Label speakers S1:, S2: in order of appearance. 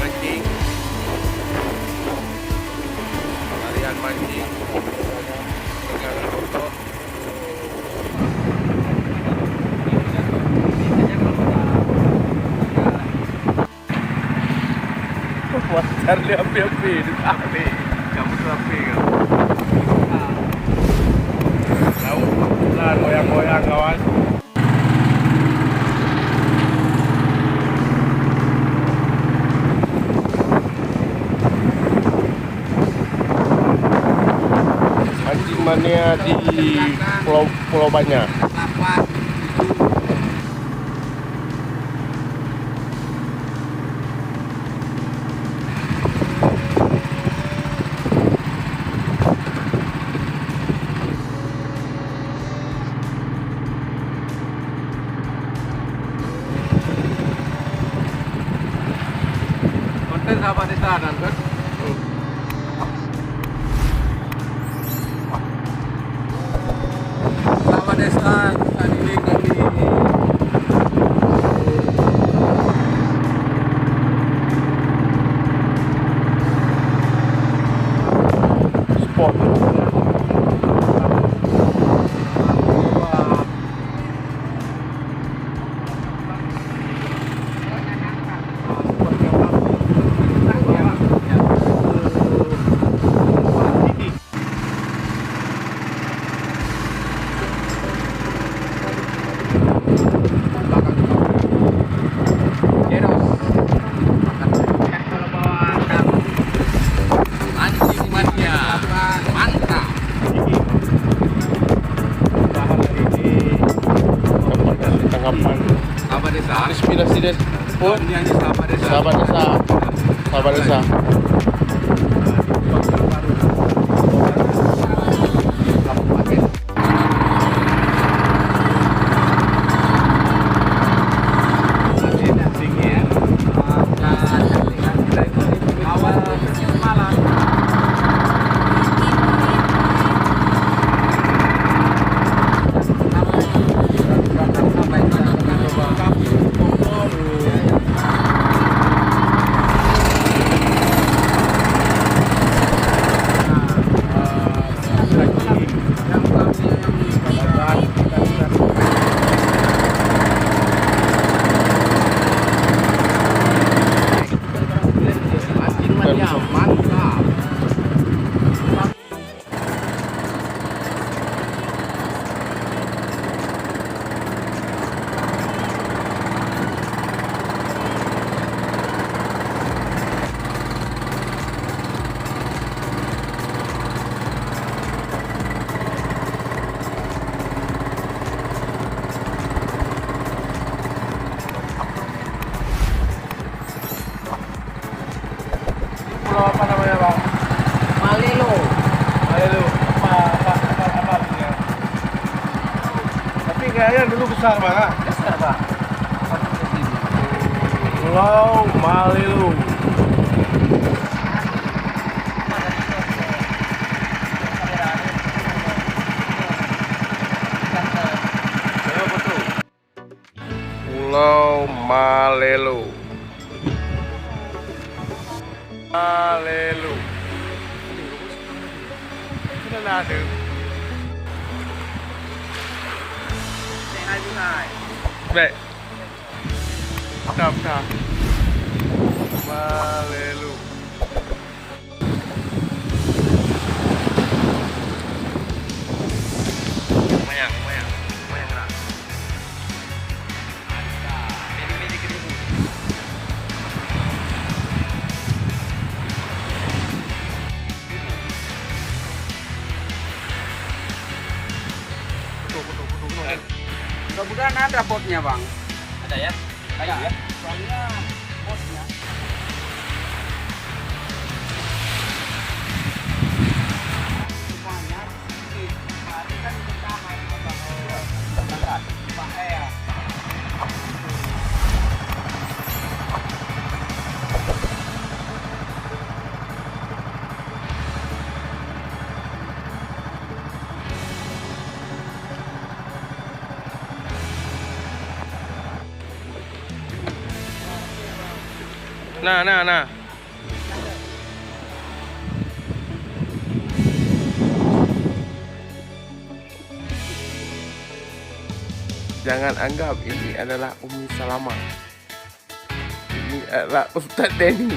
S1: mancing. Kalian mancing. Pegangan foto. Wajar dia api-api di tali. Kamu tuh api kan? Tahu? Lah goyang-goyang kawan. Mancing mania di Pulau Banyak. Konten sahabat desa kan? Sahabat desa tadi kami spot. Sahabat desa. Inspirasi desa. Pun sahabat desa. Sahabat desa. Sahabat desa. Mantap. Pulau apa namanya bang?
S2: Malelo.
S1: Malelo. Apa artinya? Tapi kayaknya dulu besar bang.
S2: Besar bang.
S1: Pulau Malelo. Pulau Malelo. Malelo. Sudah ada. Baik. Tap. Malelo. Lumayan lah.
S2: Mudah-mudahan ada botnya bang.
S3: Ada ya? Kayu ya?
S2: Soalnya botnya. Banyak sedikit. Hari kan pertama bang. Bahaya.
S1: Nah. Jangan anggap ini adalah Umi Salama. Ini adalah Ustadz Denny.